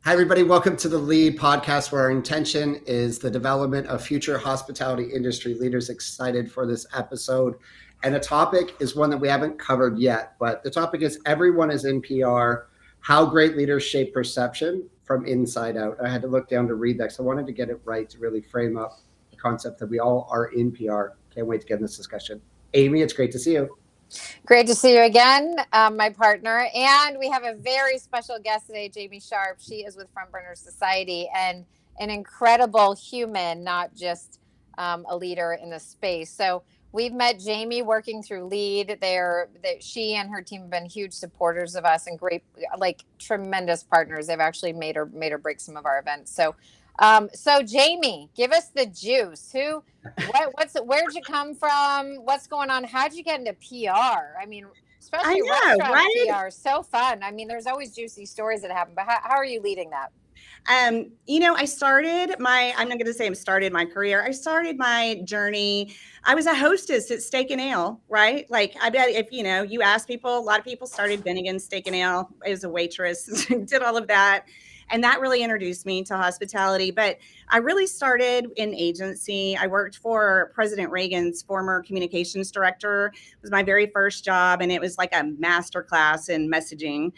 Hi, everybody. Welcome to the Lead podcast, where our intention is the development of future hospitality industry leaders. Excited for this episode. And the topic is one that we haven't covered yet, but the topic is everyone is in PR, how great leaders shape perception from inside out. I had to look down to read that, so I wanted to get it right to really frame up the concept that we all are in PR. Can't wait to get in this discussion. Amy, it's great to see you. Great to see you again, my partner. And we have a very special guest today, Jami Sharp. She is with Front Burner Society and an incredible human, not just a leader in the space. So we've met Jami working through Lead. She and her team have been huge supporters of us and great, like tremendous partners. They've actually made or break some of our events. So Jami, give us the juice. Where'd you come from? What's going on? How'd you get into PR? I mean, especially restaurant right? PR, so fun. I mean, there's always juicy stories that happen, but how are you leading that? I started I'm not going to say I started my career. I started my journey. I was a hostess at Steak and Ale, right? Like, I bet if, you ask people, a lot of people started Bennigan's Steak and Ale as a waitress, did all of that. And that really introduced me to hospitality. But I really started in agency. I worked for President Reagan's former communications director. It was my very first job. And it was like a masterclass in messaging.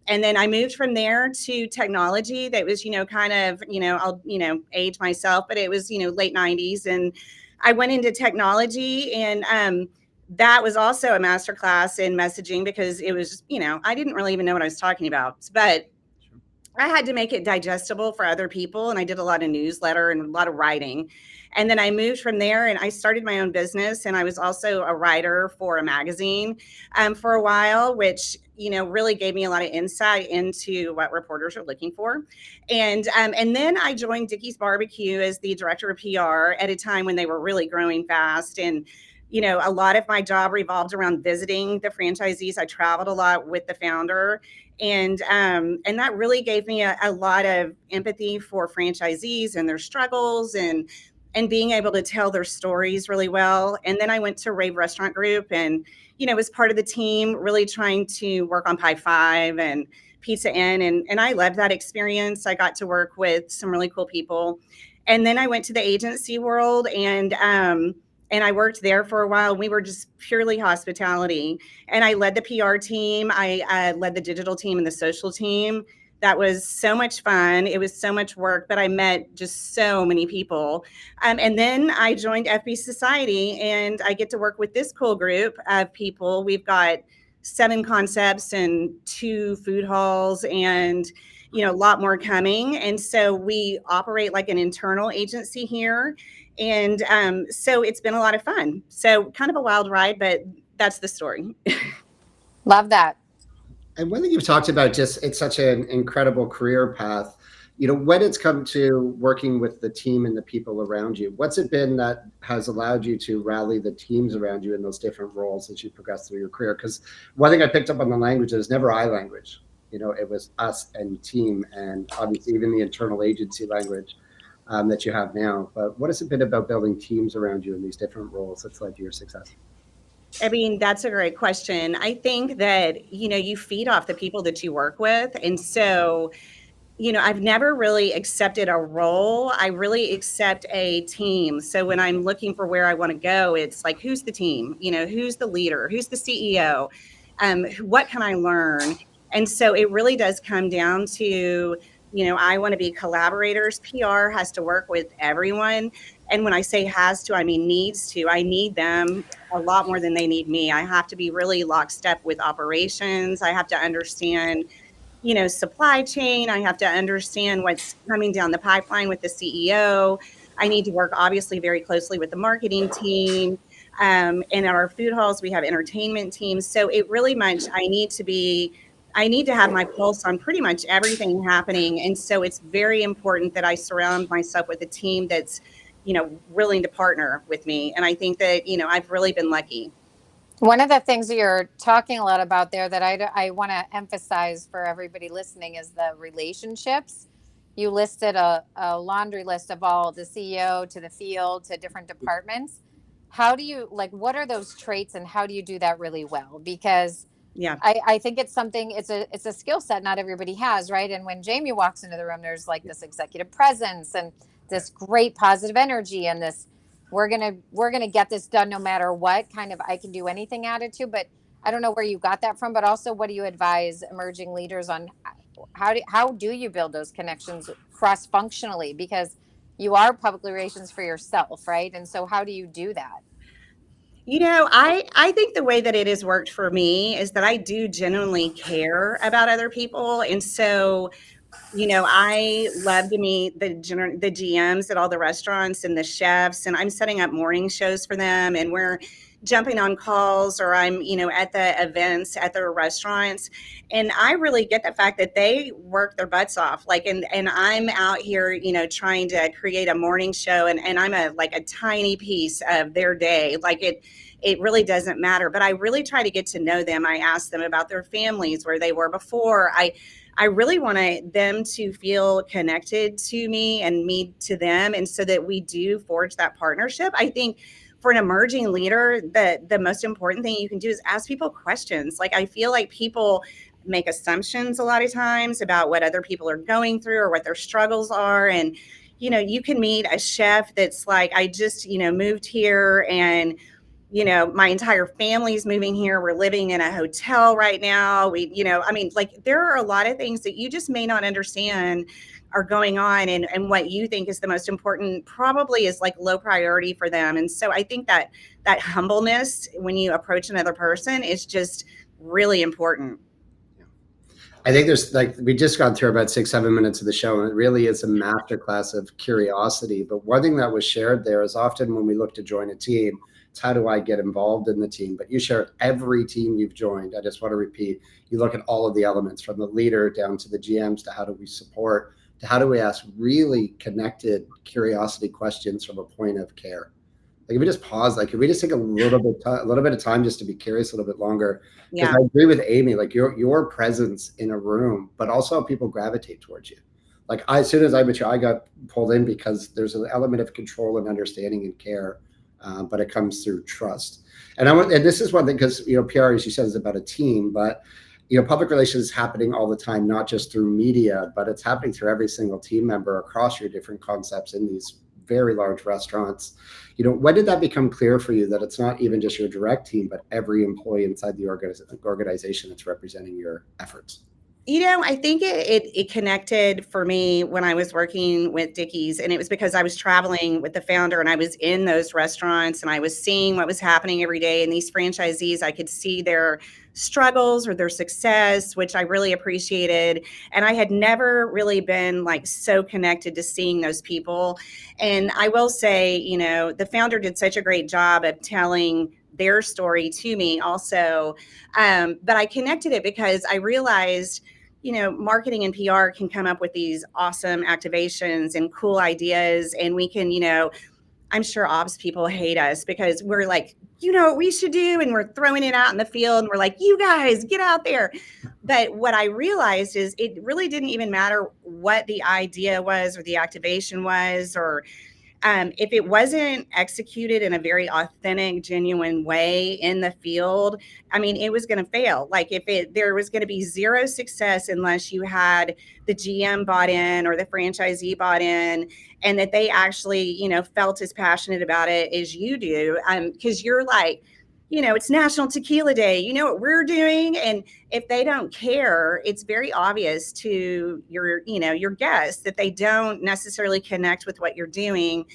And then I moved from there to technology. That was, I'll, age myself, but it was, late 90s. And I went into technology, and that was also a masterclass in messaging, because it was, I didn't really even know what I was talking about, but I had to make it digestible for other people. And I did a lot of newsletter and a lot of writing. And then I moved from there and I started my own business. And I was also a writer for a magazine for a while, which, really gave me a lot of insight into what reporters are looking for. And then I joined Dickey's Barbecue as the director of PR at a time when they were really growing fast. And a lot of my job revolved around visiting the franchisees. I traveled a lot with the founder. And that really gave me a lot of empathy for franchisees and their struggles and being able to tell their stories really well. And then I went to Rave Restaurant Group and, was part of the team really trying to work on Pie 5 and Pizza Inn. And I loved that experience. I got to work with some really cool people. And then I went to the agency world and I worked there for a while. We were just purely hospitality. And I led the PR team. I led the digital team and the social team. That was so much fun. It was so much work, but I met just so many people. And then I joined FB Society, and I get to work with this cool group of people. We've got 7 concepts and 2 food halls and, a lot more coming. And so we operate like an internal agency here. And so it's been a lot of fun. So kind of a wild ride, but that's the story. Love that. And one thing you've talked about, just it's such an incredible career path. When it's come to working with the team and the people around you, what's it been that has allowed you to rally the teams around you in those different roles as you progress through your career? Because one thing I picked up on the language is never I language. It was us and team, and obviously even the internal agency language that you have now. But what has it been about building teams around you in these different roles that's led to your success? I mean, that's a great question. I think that, you feed off the people that you work with. And so, I've never really accepted a role. I really accept a team. So when I'm looking for where I want to go, it's like, who's the team? Who's the leader? Who's the CEO? What can I learn? And so it really does come down to, I want to be collaborators. PR has to work with everyone. And when I say has to, I mean needs to. I need them a lot more than they need me. I have to be really lockstep with operations. I have to understand, supply chain. I have to understand what's coming down the pipeline with the CEO. I need to work obviously very closely with the marketing team. In our food halls, we have entertainment teams. So it really much, I need to have my pulse on pretty much everything happening. And so it's very important that I surround myself with a team that's, willing to partner with me. And I think that, I've really been lucky. One of the things that you're talking a lot about there that I want to emphasize for everybody listening is the relationships. You listed a laundry list of all the CEO to the field to different departments. How do you, what are those traits and how do you do that really well? Because Yeah. I think it's something, it's a skill set not everybody has, right? And when Jamie walks into the room, there's like this executive presence and this great positive energy and this we're gonna get this done no matter what kind of I can do anything attitude. But I don't know where you got that from, but also what do you advise emerging leaders on how do you build those connections cross functionally, because you are public relations for yourself, right? And so how do you do that? I think the way that it has worked for me is that I do genuinely care about other people. And so, I love to meet the GMs at all the restaurants and the chefs, and I'm setting up morning shows for them, and we're jumping on calls, or I'm, at the events at their restaurants. And I really get the fact that they work their butts off. Like, and I'm out here, trying to create a morning show, and I'm like a tiny piece of their day. Like it really doesn't matter, but I really try to get to know them. I ask them about their families, where they were before. I really wanted them to feel connected to me and me to them. And so that we do forge that partnership. I think for an emerging leader, the most important thing you can do is ask people questions. Like, I feel like people make assumptions a lot of times about what other people are going through or what their struggles are. And, you can meet a chef that's like, I just, moved here, and my entire family's moving here. We're living in a hotel right now. Like, there are a lot of things that you just may not understand are going on, and what you think is the most important probably is like low priority for them. And so I think that humbleness when you approach another person is just really important. I think there's like we just gone through about 6-7 minutes of the show, and it really is a masterclass of curiosity. But one thing that was shared there is often when we look to join a team, it's how do I get involved in the team? But you share every team you've joined. I just want to repeat, you look at all of the elements from the leader down to the GMs to how do we support to how do we ask really connected curiosity questions from a point of care. Like if we just pause, like if we just take a little bit of time just to be curious a little bit longer, because Yeah. I agree with Amy, like your presence in a room, but also how people gravitate towards you. Like as soon as I met you, I got pulled in because there's an element of control and understanding and care, but it comes through trust. And this is one thing because PR, as you said, is about a team, but public relations is happening all the time, not just through media, but it's happening through every single team member across your different concepts in these very large restaurants. When did that become clear for you that it's not even just your direct team, but every employee inside the organization that's representing your efforts? I think it connected for me when I was working with Dickies, and it was because I was traveling with the founder, and I was in those restaurants, and I was seeing what was happening every day. And these franchisees, I could see their struggles or their success, which I really appreciated. And I had never really been like so connected to seeing those people. And I will say, the founder did such a great job of telling their story to me also. But I connected it because I realized, marketing and PR can come up with these awesome activations and cool ideas. And we can, I'm sure ops people hate us because we're like, what we should do. And we're throwing it out in the field and we're like, you guys get out there. But what I realized is it really didn't even matter what the idea was or the activation was, or if it wasn't executed in a very authentic, genuine way in the field, I mean, it was going to fail. Like there was going to be zero success unless you had the GM bought in or the franchisee bought in, and that they actually, felt as passionate about it as you do. Because you're like, it's National Tequila Day. You know what we're doing, and if they don't care, it's very obvious to your guests that they don't necessarily connect with what you're doing.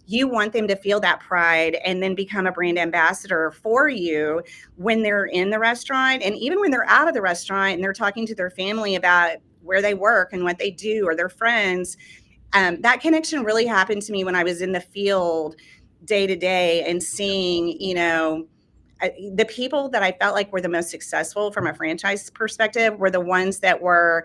You want them to feel that pride and then become a brand ambassador for you when they're in the restaurant, and even when they're out of the restaurant and they're talking to their family about where they work and what they do or their friends. That connection really happened to me when I was in the field day to day and seeing, the people that I felt like were the most successful from a franchise perspective were the ones that were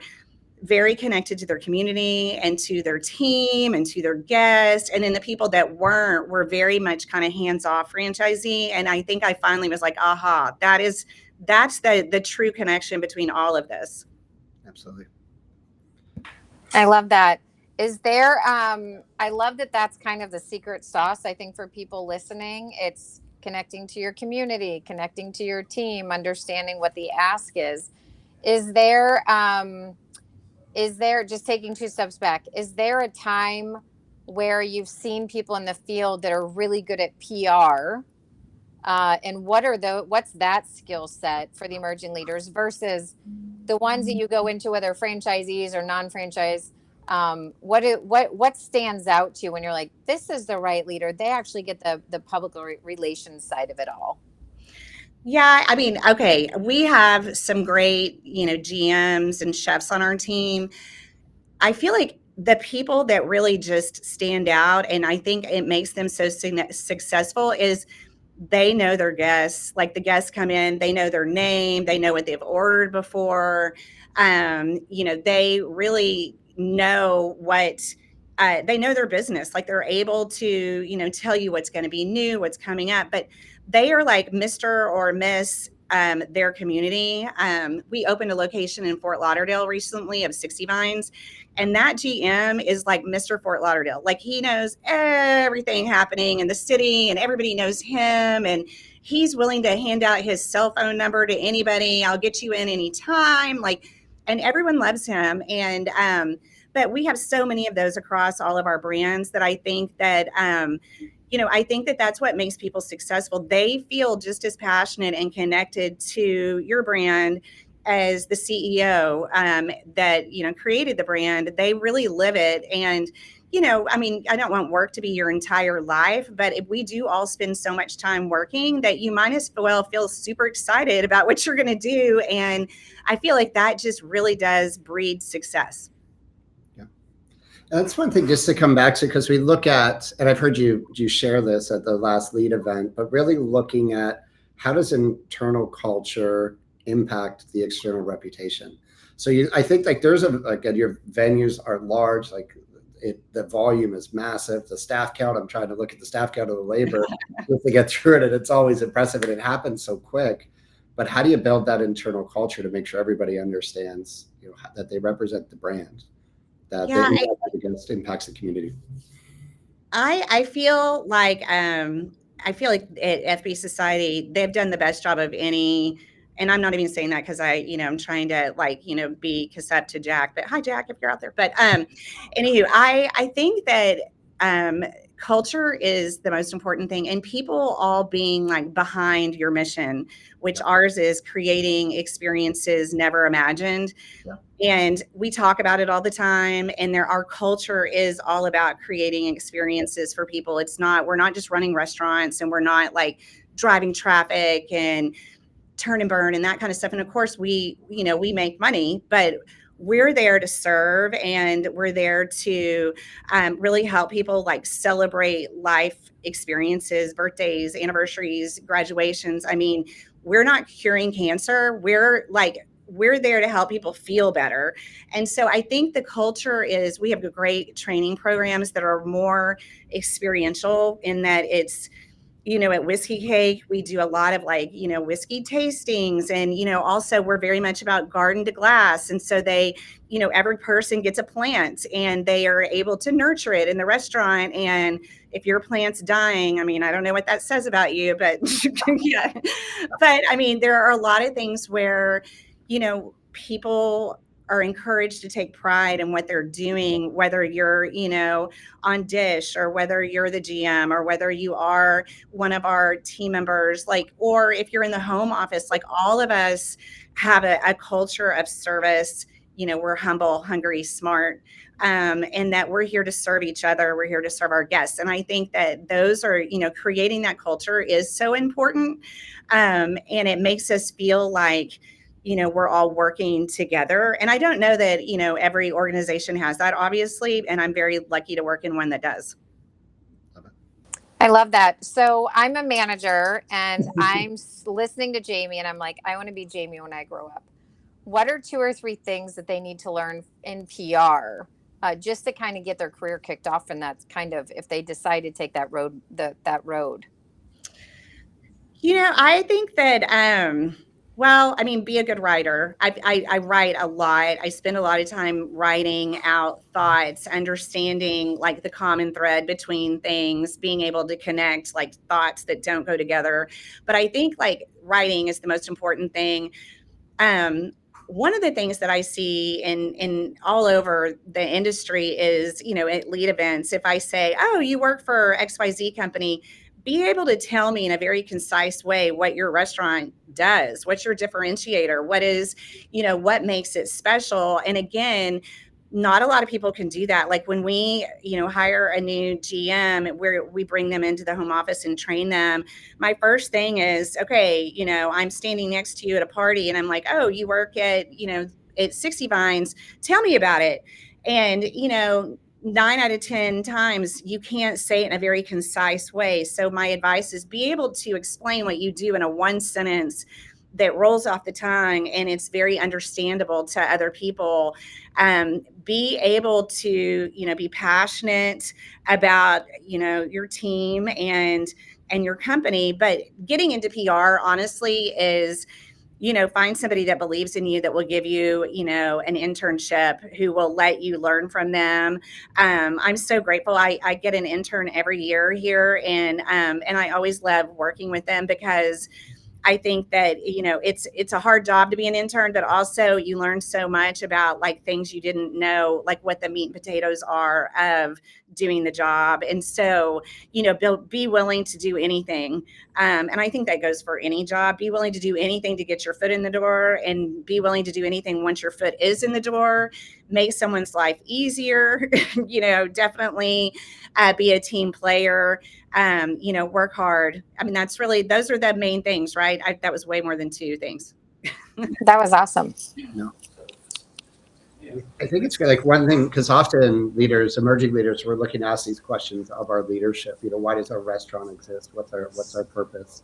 very connected to their community and to their team and to their guests. And then the people that weren't were very much kind of hands-off franchisee. And I think I finally was like, aha, that's the true connection between all of this. Absolutely. I love that. Is there I love that that's kind of the secret sauce, I think, for people listening. It's connecting to your community, connecting to your team, understanding what the ask is. Is there, just taking two steps back, is there a time where you've seen people in the field that are really good at PR? And what's that skill set for the emerging leaders versus the ones that you go into, whether franchisees or non-franchise? What stands out to you when you're like, this is the right leader? They actually get the public relations side of it all. Yeah, I mean, okay, we have some great, GMs and chefs on our team. I feel like the people that really just stand out, and I think it makes them so successful, is they know their guests. Like, the guests come in, they know their name, they know what they've ordered before. They really know what they know their business. Like, they're able to, tell you what's going to be new, what's coming up. But they are like Mr. or Miss their community. We opened a location in Fort Lauderdale recently of 60 Vines, and that GM is like Mr. Fort Lauderdale. Like, he knows everything happening in the city, and everybody knows him, and he's willing to hand out his cell phone number to anybody. I'll get you in anytime. Like, and everyone loves him. And but we have so many of those across all of our brands that I think that I think that that's what makes people successful. They feel just as passionate and connected to your brand as the CEO that, created the brand. They really live it. And, I don't want work to be your entire life, but if we do all spend so much time working, that you might as well feel super excited about what you're going to do. And I feel like that just really does breed success. That's one thing just to come back to, because we look at, and I've heard you share this at the last lead event, but really looking at how does internal culture impact the external reputation. So I think like there's your venues are large, like the volume is massive. The staff count, I'm trying to look at the staff count of the labor just to get through it, and it's always impressive, and it happens so quick. But how do you build that internal culture to make sure everybody understands, that they represent the brand? That impacts the community. I feel like at FB Society, they've done the best job of any, and I'm not even saying that because I'm trying to be cassette to Jack, but hi Jack, if you're out there. But anywho, I think that culture is the most important thing, and people all being like behind your mission, which ours is creating experiences never imagined. Yeah. And we talk about it all the time, and our culture is all about creating experiences for people. We're not just running restaurants, and we're not like driving traffic and turn and burn and that kind of stuff. And of course we make money, but we're there to serve, and we're there to really help people like celebrate life experiences, birthdays, anniversaries, graduations. I mean, we're not curing cancer. We're there to help people feel better. And so I think the culture is, we have great training programs that are more experiential, in that it's, at Whiskey Cake, we do a lot of whiskey tastings, and, also we're very much about garden to glass. And so they, every person gets a plant, and they are able to nurture it in the restaurant. And if your plant's dying, I mean, I don't know what that says about you, but yeah. But I mean, there are a lot of things where, people are encouraged to take pride in what they're doing, whether you're, on Dish, or whether you're the GM, or whether you are one of our team members, or if you're in the home office. Like, all of us have a culture of service. We're humble, hungry, smart, and that we're here to serve each other. We're here to serve our guests. And I think that those are, creating that culture is so important. And it makes us feel like, we're all working together. And I don't know that, every organization has that, obviously. And I'm very lucky to work in one that does. I love that. So I'm a manager, and I'm listening to Jami, and I'm like, I want to be Jami when I grow up. What are 2 or 3 things that they need to learn in PR just to kind of get their career kicked off? And that's kind of, if they decide to take that road, that road. I think that, Well, I mean, be a good writer. I write a lot. I spend a lot of time writing out thoughts, understanding like the common thread between things, being able to connect like thoughts that don't go together. But I think like writing is the most important thing. um, One of the things that I see in all over the industry is, at lead events, if I say, "Oh, you work for XYZ company," be able to tell me in a very concise way what your restaurant does, what's your differentiator, what is, what makes it special. And again, not a lot of people can do that. Like when we, hire a new GM, where we bring them into the home office and train them, my first thing is, okay, I'm standing next to you at a party and I'm like, "Oh, you work at 60 Vines. Tell me about it." And, 9 out of 10 times you can't say it in a very concise way. So my advice is be able to explain what you do in a one sentence that rolls off the tongue and it's very understandable to other people. Be able to, be passionate about, your team and your company. But getting into PR, honestly, is, find somebody that believes in you, that will give you, an internship, who will let you learn from them. I'm so grateful. I get an intern every year here, and I always love working with them because I think that, it's a hard job to be an intern, but also you learn so much about like things you didn't know, like what the meat and potatoes are of doing the job. And so, be willing to do anything. And I think that goes for any job. Be willing to do anything to get your foot in the door, and be willing to do anything once your foot is in the door. Make someone's life easier. Definitely be a team player. Work hard. I mean, those are the main things, right? That was way more than two things. That was awesome. No. I think it's like one thing, because often leaders, emerging leaders, we're looking to ask these questions of our leadership. Why does our restaurant exist? What's our purpose?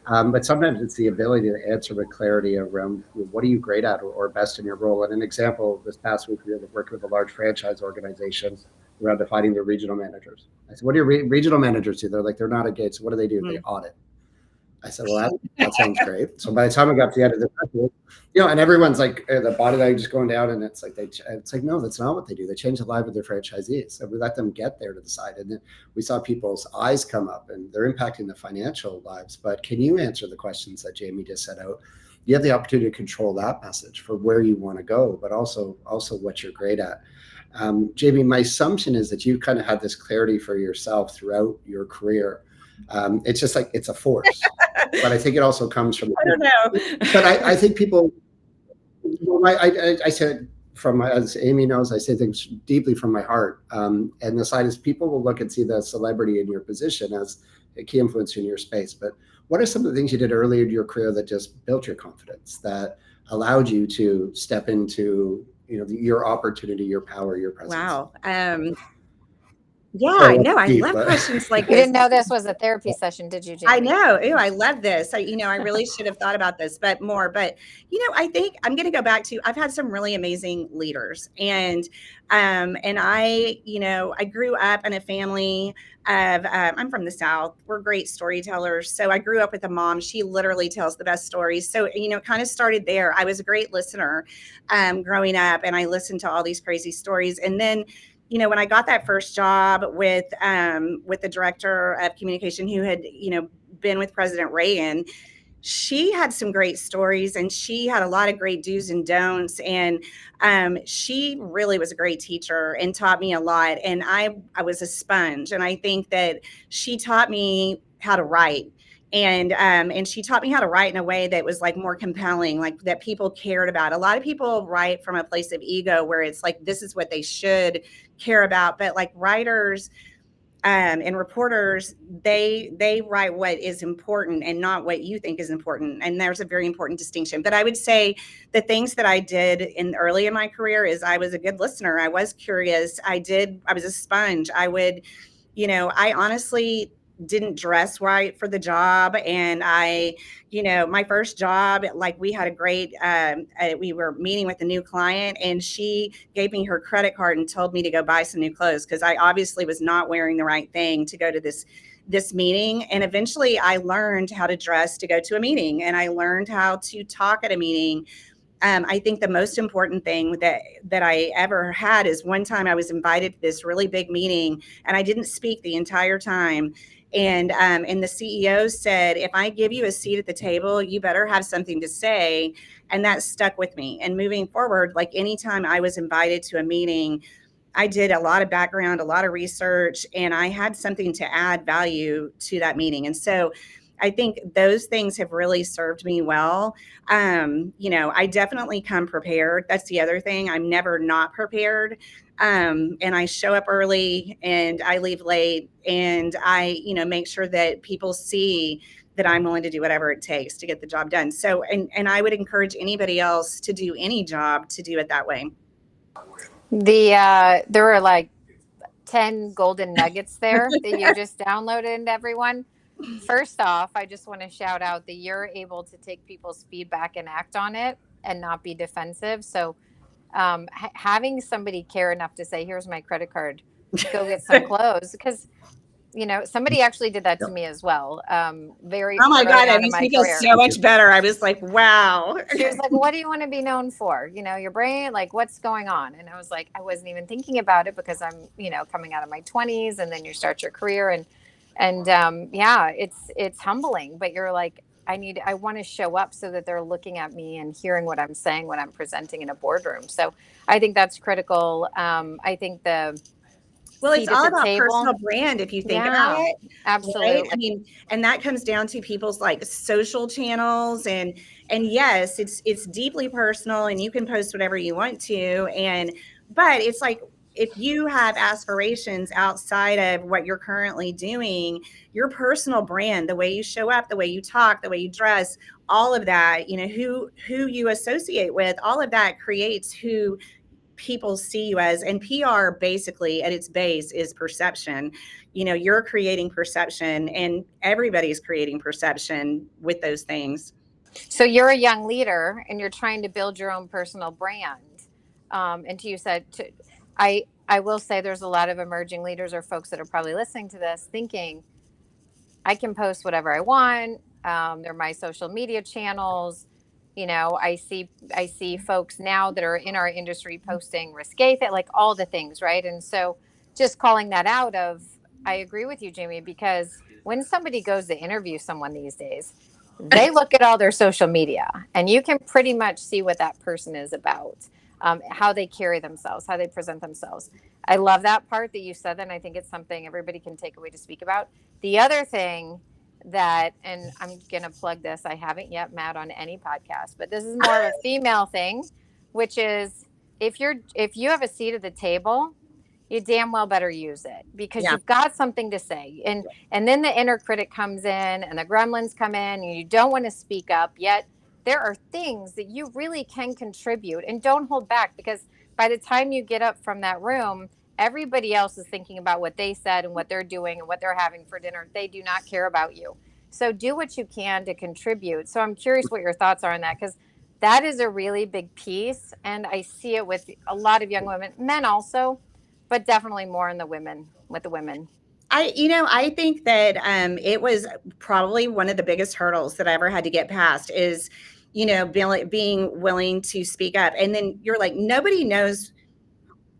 But sometimes it's the ability to answer with clarity around what are you great at or best in your role. And an example, this past week we were working with a large franchise organization around defining their regional managers. I said, "What do your regional managers do?" They're like, "They're not at Gates." "What do they do?" They audit. I said, "Well, that sounds great." So by the time I got to the end of the session, and everyone's like, the body language is going down, and it's like, no, that's not what they do. They change the lives of their franchisees. So we let them get there to the side, and then we saw people's eyes come up, and they're impacting the financial lives. But can you answer the questions that Jami just set out? You have the opportunity to control that message for where you want to go, but also what you're great at. Jami, my assumption is that you kind of had this clarity for yourself throughout your career. It's just like it's a force, but I think it also comes from. I don't know. But I think people. I said as Amy knows, I say things deeply from my heart. And the side is people will look and see the celebrity in your position as a key influencer in your space. But what are some of the things you did earlier in your career that just built your confidence, that allowed you to step into your opportunity, your power, your presence? Wow. Yeah, Sorry, I know. I deep, love but questions like You this. didn't know this was a therapy session, did you, I Jami? know. Ew, I love this. I really should have thought about this, but more. But I think I'm going to go back to. I've had some really amazing leaders, and I grew up in a family of. I'm from the South. We're great storytellers. So I grew up with a mom. She literally tells the best stories. So it kind of started there. I was a great listener, growing up, and I listened to all these crazy stories, and then when I got that first job with the director of communication, who had, been with President Reagan, she had some great stories, and she had a lot of great do's and don'ts. And she really was a great teacher and taught me a lot. And I was a sponge. And I think that she taught me how to write. And she taught me how to write in a way that was like more compelling, like that people cared about. A lot of people write from a place of ego where it's like, this is what they should care about. But like writers and reporters, they write what is important and not what you think is important. And there's a very important distinction. But I would say the things that I did early in my career is I was a good listener. I was curious. I was a sponge. I honestly didn't dress right for the job. And my first job, like we had a great, we were meeting with a new client, and she gave me her credit card and told me to go buy some new clothes because I obviously was not wearing the right thing to go to this this meeting. And eventually I learned how to dress to go to a meeting, and I learned how to talk at a meeting. I think the most important thing that I ever had is one time I was invited to this really big meeting, and I didn't speak the entire time. And the CEO said, if I give you a seat at the table, you better have something to say. And that stuck with me. And moving forward, like anytime I was invited to a meeting, I did a lot of background, a lot of research, and I had something to add value to that meeting. And so I think those things have really served me well. I definitely come prepared. That's the other thing. I'm never not prepared. And I show up early and I leave late, and I, make sure that people see that I'm willing to do whatever it takes to get the job done. So, and I would encourage anybody else to do any job to do it that way. There were like 10 golden nuggets there that you just downloaded into everyone. First off, I just want to shout out that you're able to take people's feedback and act on it and not be defensive. So having somebody care enough to say, here's my credit card, go get some clothes. Because, somebody actually did that to me as well. Very Oh my God, that makes me feel so much better. I was like, wow. She was like, what do you want to be known for? Your brain, like, what's going on? And I was like, I wasn't even thinking about it because I'm, coming out of my 20s, and then you start your career, and yeah, it's humbling, but you're like, I want to show up so that they're looking at me and hearing what I'm saying when I'm presenting in a boardroom. So I think that's critical. I think it's all about personal brand if you think about it. Absolutely. Right? I mean, and that comes down to people's like social channels, and yes, it's deeply personal, and you can post whatever you want to, but it's like, if you have aspirations outside of what you're currently doing, your personal brand, the way you show up, the way you talk, the way you dress, all of that, who you associate with, all of that creates who people see you as. And PR basically at its base is perception. You're creating perception, and everybody's creating perception with those things. So you're a young leader and you're trying to build your own personal brand. And you said, I will say there's a lot of emerging leaders or folks that are probably listening to this thinking, I can post whatever I want. They're my social media channels. I see folks now that are in our industry posting risque, like all the things, right? And so just calling that out I agree with you, Jami, because when somebody goes to interview someone these days, they look at all their social media, and you can pretty much see what that person is about, how they carry themselves, how they present themselves. I love that part that you said, and I think it's something everybody can take away to speak about. The other thing that, and I'm going to plug this, I haven't yet met on any podcast, but this is more of a female thing, which is if you have a seat at the table, you damn well better use it, because you've got something to say. And then the inner critic comes in and the gremlins come in, and you don't want to speak up, yet there are things that you really can contribute, and don't hold back, because by the time you get up from that room, everybody else is thinking about what they said and what they're doing and what they're having for dinner. They do not care about you. So do what you can to contribute. So I'm curious what your thoughts are on that, because that is a really big piece. And I see it with a lot of young women, men also, but definitely more in with the women. I think that it was probably one of the biggest hurdles that I ever had to get past is, being willing to speak up. And then you're like, nobody knows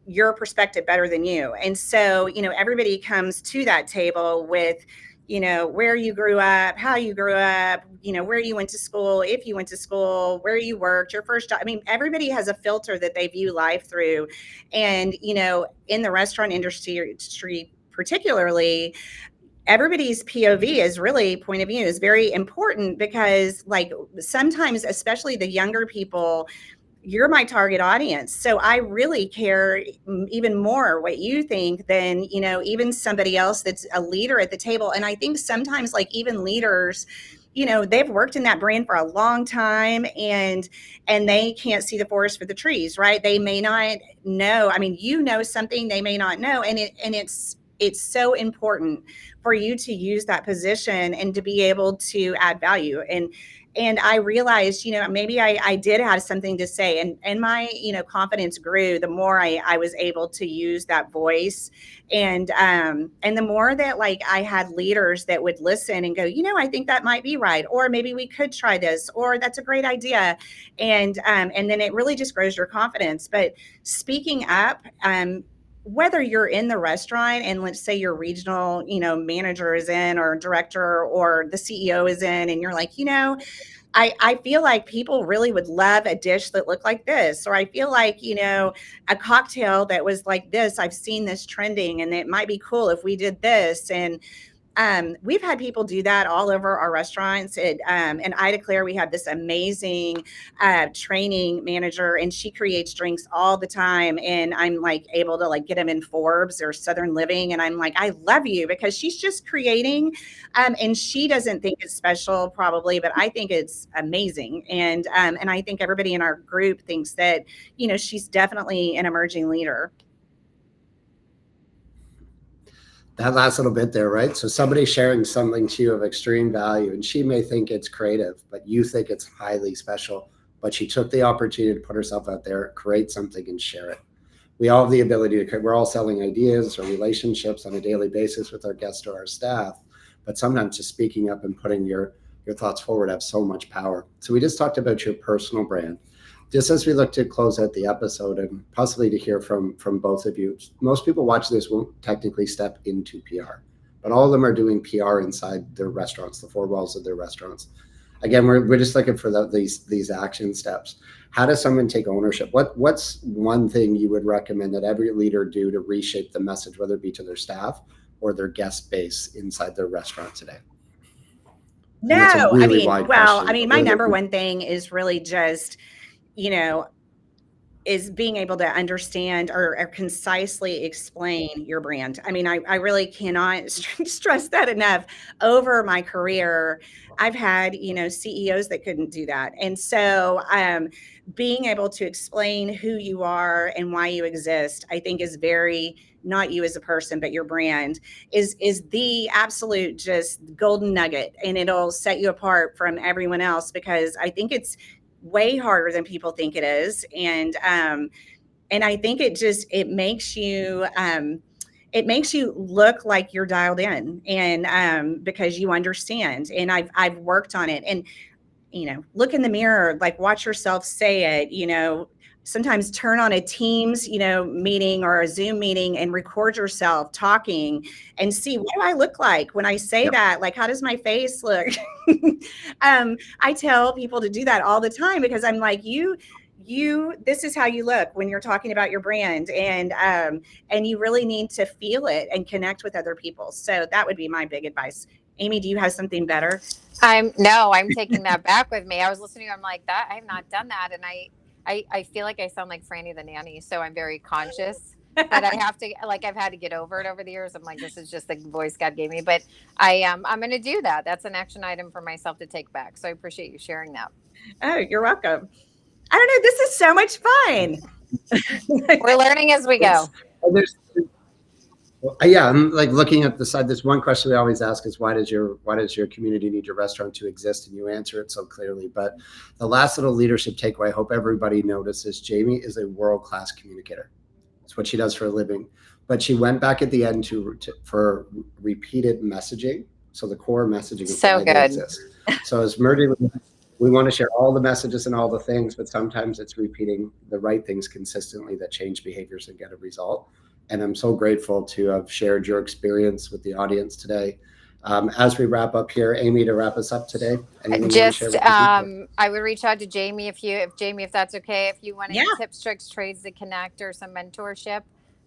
your perspective better than you. And so, everybody comes to that table with, where you grew up, how you grew up, where you went to school, if you went to school, where you worked, your first job. I mean, everybody has a filter that they view life through. And, in the restaurant industry particularly, everybody's POV is really point of view is very important, because like sometimes, especially the younger people, you're my target audience. So I really care even more what you think than, even somebody else that's a leader at the table. And I think sometimes like even leaders, they've worked in that brand for a long time, and they can't see the forest for the trees, right? They may not know. I mean, something they may not know. And it's so important for you to use that position and to be able to add value. And I realized, maybe I did have something to say, and my, confidence grew the more I was able to use that voice. And the more that like I had leaders that would listen and go, I think that might be right, or maybe we could try this, or that's a great idea. And then it really just grows your confidence. But speaking up, whether you're in the restaurant and let's say your regional, manager is in, or director, or the CEO is in, and you're like, I feel like people really would love a dish that looked like this, or I feel like, a cocktail that was like this. I've seen this trending and it might be cool if we did this. And we've had people do that all over our restaurants. And I declare we have this amazing training manager, and she creates drinks all the time. And I'm like able to like get them in Forbes or Southern Living. And I'm like, I love you, because she's just creating. And she doesn't think it's special probably, but I think it's amazing. And I think everybody in our group thinks that, she's definitely an emerging leader. That last little bit there, right? So somebody sharing something to you of extreme value, and she may think it's creative, but you think it's highly special. But she took the opportunity to put herself out there, create something, and share it. We all have the ability to, we're all selling ideas or relationships on a daily basis with our guests or our staff. But sometimes just speaking up and putting your thoughts forward have so much power. So we just talked about your personal brand. Just as we look to close out the episode, and possibly to hear from both of you, most people watch this won't technically step into PR, but all of them are doing PR inside their restaurants, the four walls of their restaurants. Again, we're just looking for these action steps. How does someone take ownership? What's one thing you would recommend that every leader do to reshape the message, whether it be to their staff or their guest base inside their restaurant today? No, Really my number one thing is really just, is being able to understand or concisely explain your brand. I mean, I really cannot stress that enough. Over my career, I've had, CEOs that couldn't do that. And so being able to explain who you are and why you exist, I think is very, not you as a person, but your brand is the absolute just golden nugget. And it'll set you apart from everyone else, because I think it's way harder than people think it is. And I think it makes you look like you're dialed in, and because you understand. And I've worked on it. And look in the mirror, like watch yourself say it. Sometimes turn on a Teams meeting or a Zoom meeting and record yourself talking and see, what do I look like when I say that? Like, how does my face look? I tell people to do that all the time, because I'm like, this is how you look when you're talking about your brand, and you really need to feel it and connect with other people. So that would be my big advice. Amy, do you have something better? I'm taking that back with me. I was listening. I'm like, that I have not done that. And I feel like I sound like Franny the nanny. So I'm very conscious that I have to, like, I've had to get over it over the years. I'm like, this is just the voice God gave me, but I'm going to do that. That's an action item for myself to take back. So I appreciate you sharing that. Oh, you're welcome. I don't know. This is so much fun. We're learning as we go. Yeah, I'm like looking at the side. There's one question we always ask is, why does your community need your restaurant to exist? And you answer it so clearly. But the last little leadership takeaway I hope everybody notices: Jami is a world-class communicator. It's what she does for a living. But she went back at the end for repeated messaging. So the core messaging is so good. Exists. So as merging, we want to share all the messages and all the things, but sometimes it's repeating the right things consistently that change behaviors and get a result. And I'm so grateful to have shared your experience with the audience today. As we wrap up here, Amy, to wrap us up today, I would reach out to Jami if that's okay. If you want any tips, tricks, trades to connect, or some mentorship,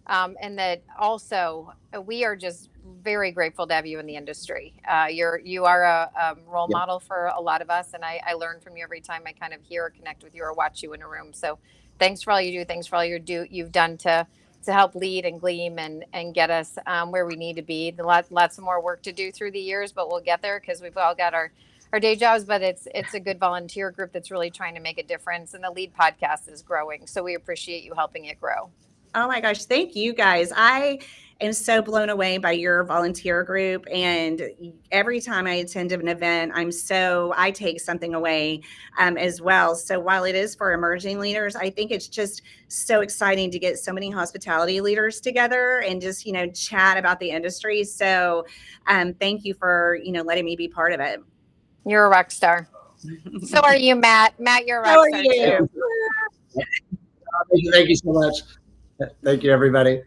and that also we are just very grateful to have you in the industry. You are a role model for a lot of us, and I learn from you every time I kind of hear or connect with you or watch you in a room. So thanks for all you do. Thanks for all you've done to help lead and gleam and get us where we need to be. Lots of more work to do through the years, but we'll get there because we've all got our day jobs, but it's a good volunteer group that's really trying to make a difference. And the Lead podcast is growing. So we appreciate you helping it grow. Oh my gosh, thank you guys. I am so blown away by your volunteer group. And every time I attend an event, I take something away as well. So while it is for emerging leaders, I think it's just so exciting to get so many hospitality leaders together and just, chat about the industry. So thank you for, letting me be part of it. You're a rock star. So are you, Matt. Matt, you're a How rock are star you? too. Thank you so much. Thank you, everybody.